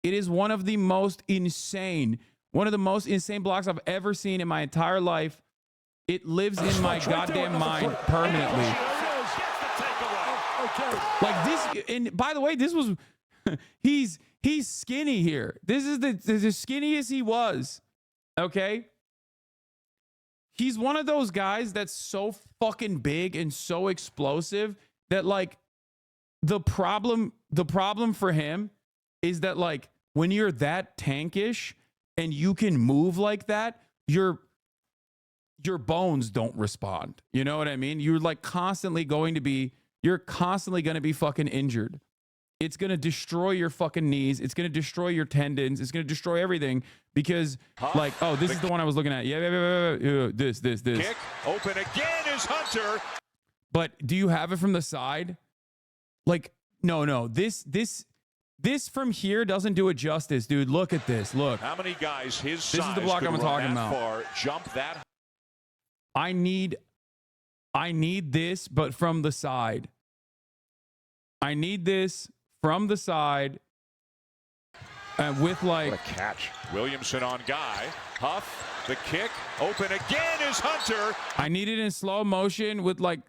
It is one of the most insane blocks I've ever seen in my entire life. It lives in my goddamn mind permanently. Like this, and by the way, this was he's skinny here. This is the skinniest he was. Okay. He's one of those guys that's so fucking big and so explosive that like the problem for him is that like when you're that tankish and you can move like that, your bones don't respond. You know what I mean? You're constantly going to be fucking injured. It's going to destroy your fucking knees. It's going to destroy your tendons. It's going to destroy everything because like, oh, this is the one I was looking at. Yeah. This. Kick open again is Hunter. But do you have it from the side? Like, no. This from here doesn't do it justice, dude. Look at this. Look. How many guys his size this is the block I'm talking about. Far, jump that. I need this, but from the side. I need this from the side with like what a catch. Williamson on Guy. Huff, the kick, open again is Hunter. I need it in slow motion with like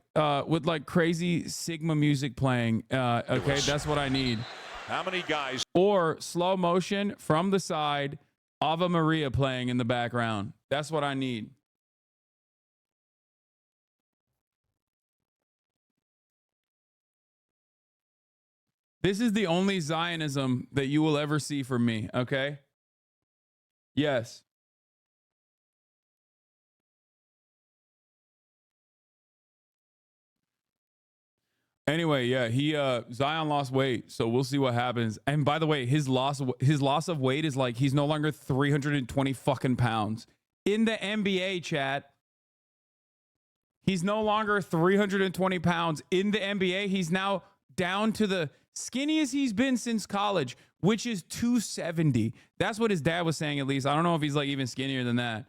crazy Sigma music playing. Okay, that's what I need. How many guys? Or slow motion from the side, Ave Maria playing in the background. That's what I need. This is the only Zionism that you will ever see from me, okay? Yes. Anyway, yeah, Zion lost weight, so we'll see what happens. And by the way, his loss of weight is like he's no longer 320 fucking pounds. In the NBA, chat, he's no longer 320 pounds. In the NBA, he's now down to the skinniest he's been since college, which is 270. That's what his dad was saying, at least. I don't know if he's like even skinnier than that.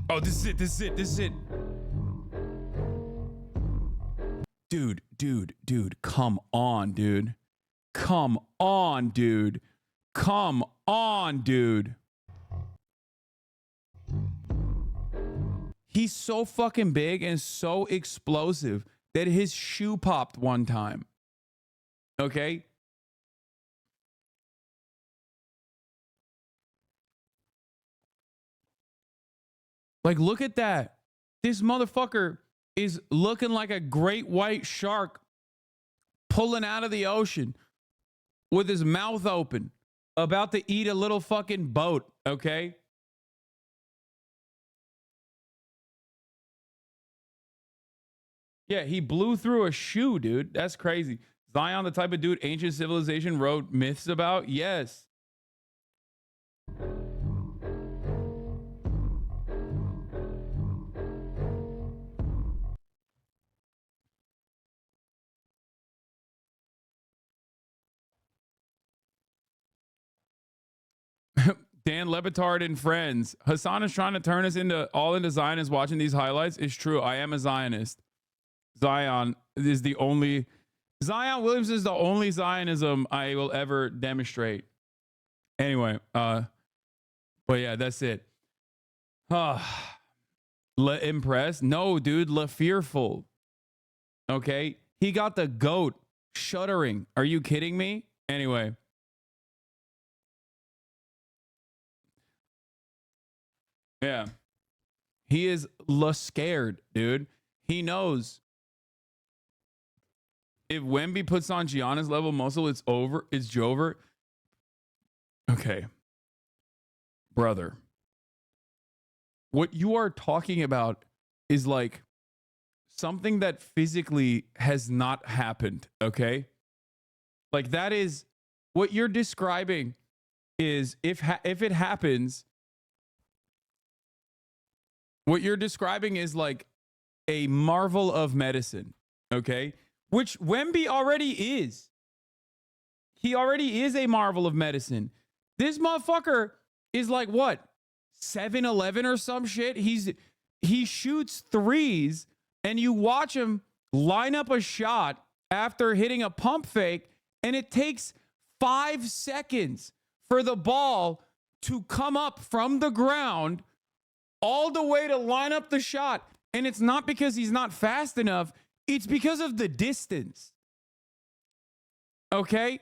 Oh, this is it. Dude, come on, dude. He's so fucking big and so explosive that his shoe popped one time. Okay? Like, look at that. This motherfucker is looking like a great white shark pulling out of the ocean with his mouth open, about to eat a little fucking boat, okay? Yeah, he blew through a shoe, dude. That's crazy. Zion, the type of dude ancient civilization wrote myths about? Yes. Dan Lebitard and friends. Hasan is trying to turn us into Zionists watching these highlights. It's true. I am a Zionist. Zion Williamson is the only Zionism I will ever demonstrate. Anyway, but yeah, that's it. Impressed? No, dude, fearful. Okay? He got the goat shuddering. Are you kidding me? Anyway. Yeah. He is scared, dude. He knows if Wemby puts on Giannis level muscle, it's over. It's Jover. Okay. Brother. What you are talking about is like something that physically has not happened, okay? Like that is what you're describing is if it happens, what you're describing is like a marvel of medicine, okay? Which Wemby already is. He already is a marvel of medicine. This motherfucker is like what? 7'11" or some shit. he shoots threes, and you watch him line up a shot after hitting a pump fake, and it takes 5 seconds for the ball to come up from the ground all the way to line up the shot. And it's not because he's not fast enough. It's because of the distance. Okay?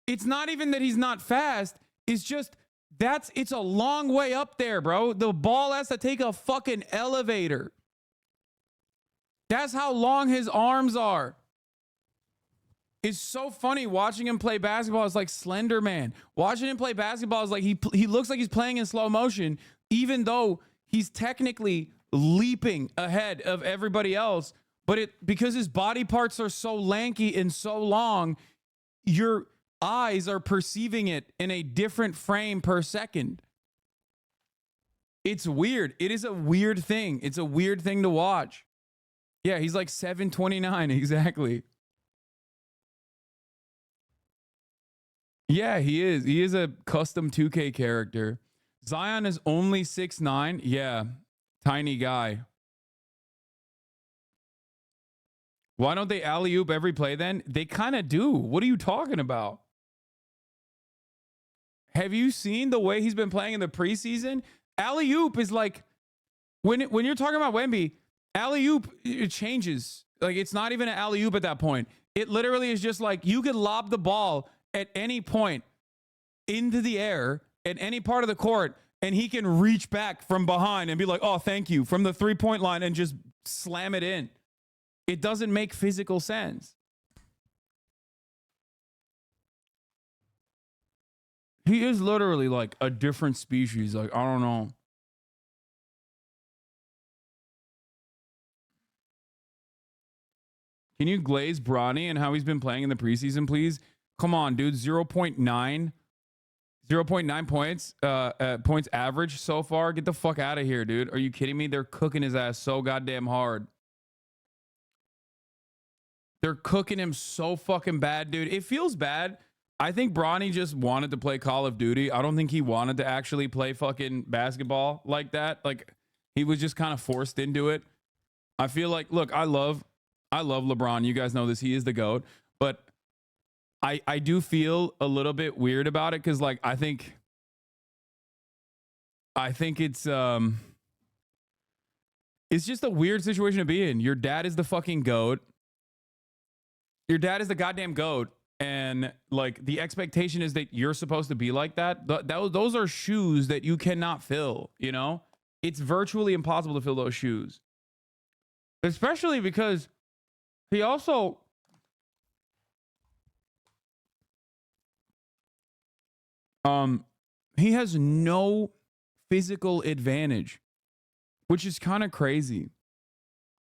It's not even that he's not fast. It's just it's a long way up there, bro. The ball has to take a fucking elevator. That's how long his arms are. It's so funny watching him play basketball. It's like Slender Man. Watching him play basketball is like he looks like he's playing in slow motion, even though he's technically leaping ahead of everybody else. But because his body parts are so lanky and so long, your eyes are perceiving it in a different frame per second. It's weird. It is a weird thing. It's a weird thing to watch. Yeah, he's like 7'29", exactly. Yeah, he is. He is a custom 2K character. Zion is only 6'9". Yeah, tiny guy. Why don't they alley-oop every play then? They kind of do. What are you talking about? Have you seen the way he's been playing in the preseason? Alley-oop is like, when you're talking about Wemby, alley-oop, it changes. Like, it's not even an alley-oop at that point. It literally is just like, you could lob the ball at any point into the air at any part of the court, and he can reach back from behind and be like, oh, thank you, from the three-point line, and just slam it in. It doesn't make physical sense. He is literally like a different species. Like, I don't know. Can you glaze Bronny and how he's been playing in the preseason, please? Come on, dude. 0.9 points, points average so far. Get the fuck out of here, dude. Are you kidding me? They're cooking his ass so goddamn hard. They're cooking him so fucking bad, dude. It feels bad. I think Bronny just wanted to play Call of Duty. I don't think he wanted to actually play fucking basketball like that. Like, he was just kind of forced into it. I feel like, look, I love LeBron. You guys know this. He is the GOAT. But I do feel a little bit weird about it because, like, I think it's just a weird situation to be in. Your dad is the fucking GOAT. Your dad is the goddamn GOAT. And, like, the expectation is that you're supposed to be like that. Those are shoes that you cannot fill, you know? It's virtually impossible to fill those shoes. Especially because he also... he has no physical advantage, which is kind of crazy.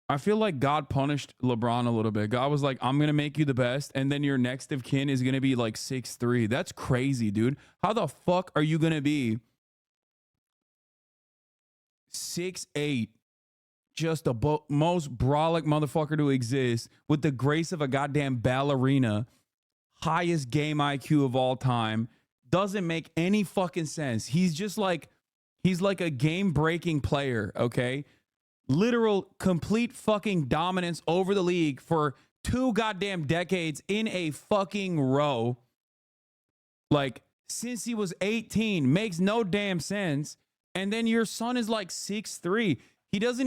I feel like God punished LeBron a little bit. God was like, I'm going to make you the best, and then your next of kin is going to be like 6'3". That's crazy, dude. How the fuck are you going to be 6'8", just the most brolic motherfucker to exist, with the grace of a goddamn ballerina, highest game IQ of all time? Doesn't make any fucking sense. He's just like, he's like a game-breaking player, okay? Literal complete fucking dominance over the league for 2 goddamn decades in a fucking row. Like, since he was 18, makes no damn sense. And then your son is like 6'3". He does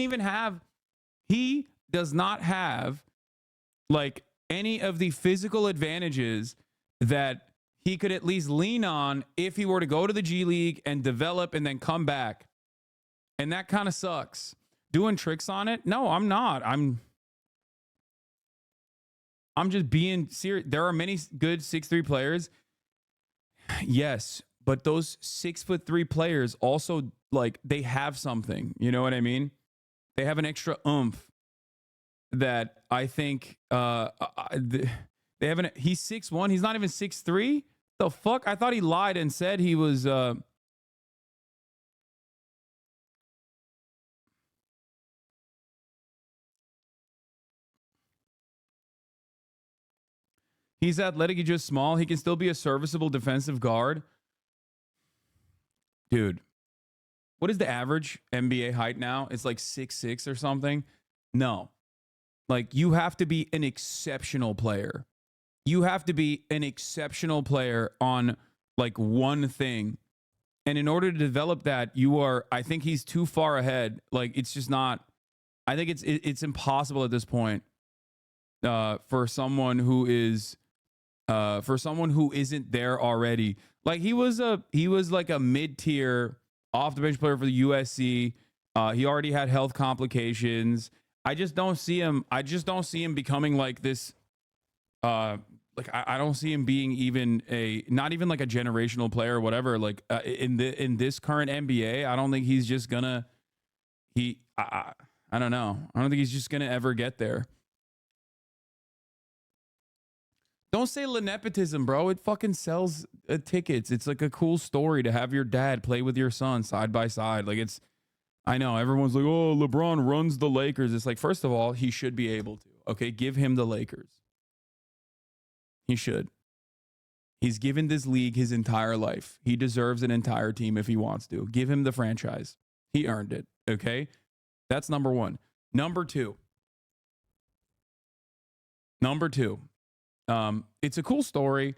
not have like any of the physical advantages that he could at least lean on if he were to go to the G League and develop and then come back. And that kind of sucks. Doing tricks on it? No, I'm not. I'm just being serious. There are many good 6'3" players. Yes, but those 6'3" players also, like, they have something. You know what I mean? They have an extra oomph that I think they haven't. He's 6'1". He's not even 6'3". The fuck? I thought he lied and said he was he's athletic, he's just small. He can still be a serviceable defensive guard. Dude, what is the average NBA height now? It's like 6'6" or something. No. Like, you have to be an exceptional player. You have to be an exceptional player on like one thing. And in order to develop that, I think he's too far ahead. Like, it's just not, I think it's impossible at this point for someone who isn't there already. Like, he was like a mid-tier off the bench player for the USC. He already had health complications. I just don't see him becoming like this. Like, I don't see him being not even like a generational player or whatever. Like, in this current NBA, I don't think he's just gonna. I don't know. I don't think he's just gonna ever get there. Don't say nepotism, bro. It fucking sells tickets. It's like a cool story to have your dad play with your son side by side. Like, I know everyone's like, oh, LeBron runs the Lakers. It's like, first of all, he should be able to. Okay, give him the Lakers. He should. He's given this league his entire life. He deserves an entire team if he wants to. Give him the franchise. He earned it. Okay, that's number one. Number two. It's a cool story.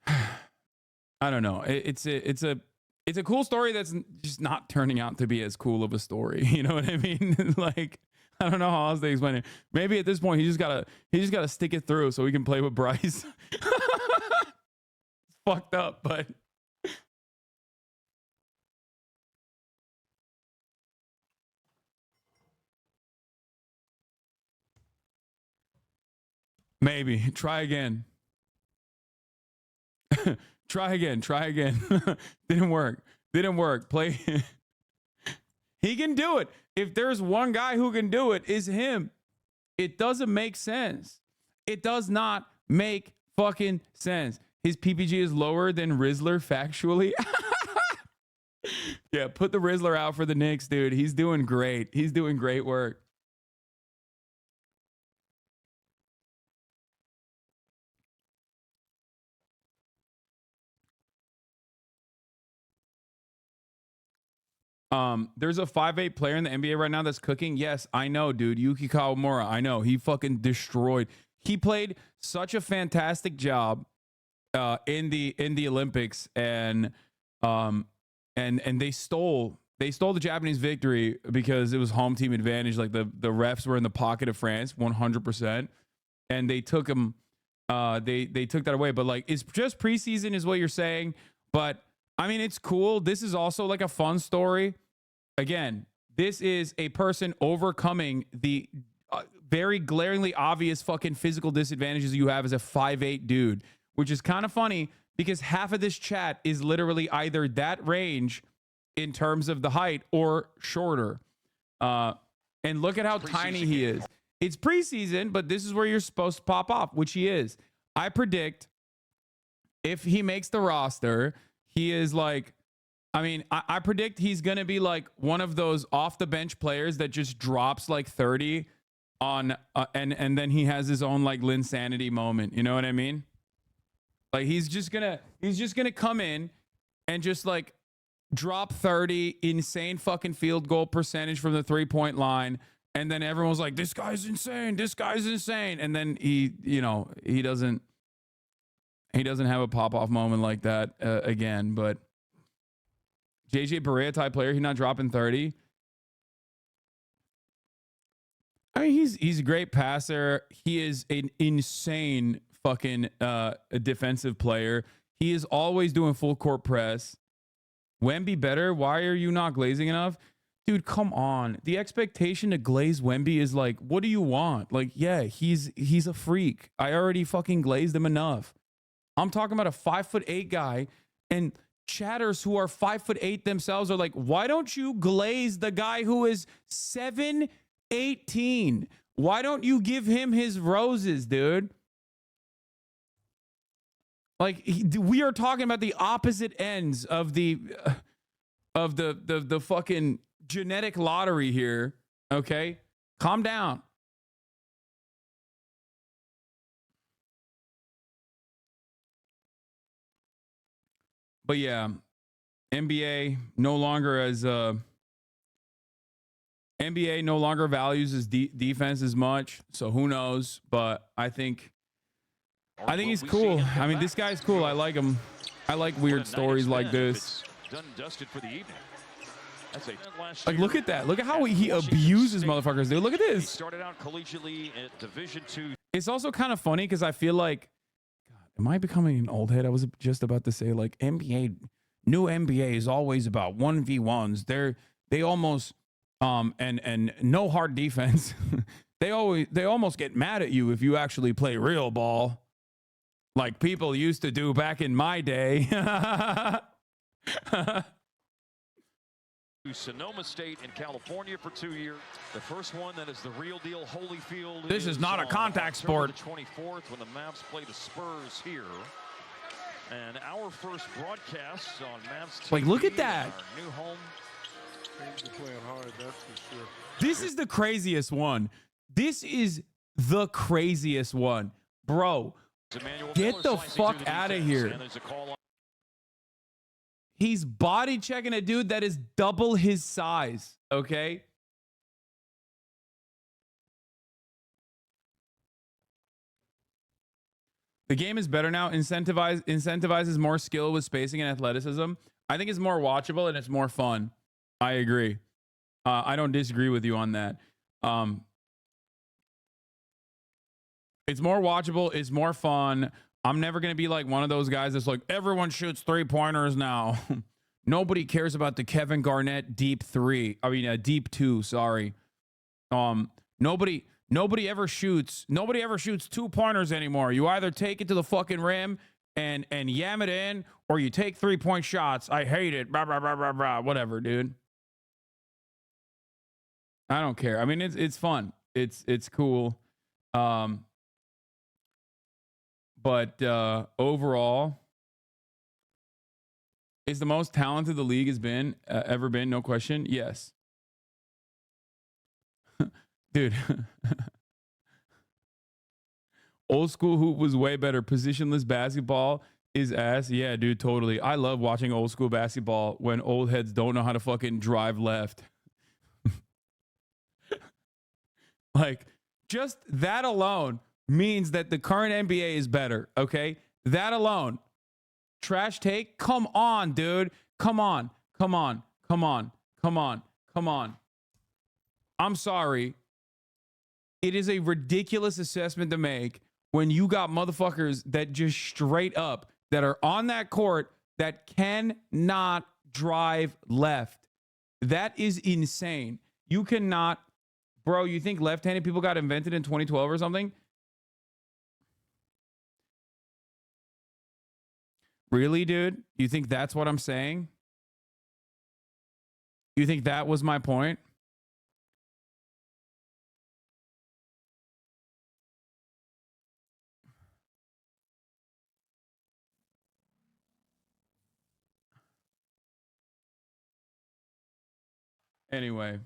I don't know. It's a cool story that's just not turning out to be as cool of a story. You know what I mean? Like, I don't know how else to explain it. Maybe at this point he just gotta stick it through so we can play with Bryce. It's fucked up, but maybe try again. Try again. Didn't work. Play. He can do it. If there's one guy who can do it, is him. It doesn't make sense. It does not make fucking sense. His PPG is lower than Rizzler factually. Yeah, put the Rizzler out for the Knicks, dude. He's doing great. He's doing great work. There's a 5'8" player in the NBA right now that's cooking. Yes, I know, dude. Yuki Kawamura. I know. He fucking destroyed. He played such a fantastic job in the Olympics, and they stole the Japanese victory because it was home team advantage. Like, the refs were in the pocket of France 100%, and they took him. They took that away. But like, it's just preseason is what you're saying. But I mean, it's cool. This is also like a fun story. Again, this is a person overcoming the very glaringly obvious fucking physical disadvantages you have as a 5'8" dude, which is kind of funny because half of this chat is literally either that range in terms of the height or shorter. And look at how tiny he is. It's preseason, but this is where you're supposed to pop off, which he is. I predict if he makes the roster, he is like, I mean, I predict he's going to be like one of those off the bench players that just drops like 30 on, and then he has his own like Linsanity moment. You know what I mean? Like, he's just gonna come in and just like drop 30, insane fucking field goal percentage from the 3-point line. And then everyone's like, this guy's insane. And then he doesn't have a pop off moment like that again, but JJ Barea type player, he's not dropping 30. I mean, he's a great passer. He is an insane fucking defensive player. He is always doing full court press. Wemby better. Why are you not glazing enough? Dude, come on. The expectation to glaze Wemby is like, what do you want? Like, yeah, he's a freak. I already fucking glazed him enough. I'm talking about a 5'8" guy, and chatters who are 5'8" themselves are like, why don't you glaze the guy who is 7'18"? Why don't you give him his roses, dude? Like, we are talking about the opposite ends of the fucking genetic lottery here. Okay, calm down. But yeah, NBA no longer as NBA no longer values his defense as much, so who knows? But I think he's cool. I mean, this guy's cool. I like him. I like weird stories like this. Done and dusted for the evening. Like, look at that. Look at how he abuses motherfuckers, dude. Look at this. He started out collegiately at Division II. It's also kind of funny because I feel like, God, am I becoming an old head? I was just about to say, like, new NBA is always about 1v1s. They almost and no hard defense. they almost get mad at you if you actually play real ball, like people used to do back in my day. Sonoma State in California for 2 years. The first one that is the real deal, Holyfield. This is not a contact sport. The 24th when the Mavs play the Spurs here. And our first broadcast on Mavs TV. Like, look at that. Our new home. They're playing hard, that's for sure. This is the craziest one. This is the craziest one. Bro, get the fuck out of here. He's body checking a dude that is double his size, okay? The game is better now. Incentivizes more skill with spacing and athleticism. I think it's more watchable and it's more fun. I agree. I don't disagree with you on that. It's more watchable. It's more fun. I'm never going to be like one of those guys that's like, everyone shoots 3-pointers now. Nobody cares about the Kevin Garnett deep 2, sorry. Nobody ever shoots 2-pointers anymore. You either take it to the fucking rim and yam it in, or you take 3-point shots. I hate it. Blah, blah, blah, blah, blah. Whatever, dude. I don't care. I mean, it's fun. It's cool. But overall, is the most talented the league has been ever been? No question. Yes. Dude. Old school hoop was way better. Positionless basketball is ass. Yeah, dude, totally. I love watching old school basketball when old heads don't know how to fucking drive left. Like, just that alone means that the current NBA is better, okay? That alone. Trash take? Come on, dude. Come on. I'm sorry. It is a ridiculous assessment to make when you got motherfuckers that just straight up, that are on that court, that cannot drive left. That is insane. You cannot... Bro, you think left-handed people got invented in 2012 or something? Really, dude? You think that's what I'm saying? You think that was my point? Anyway.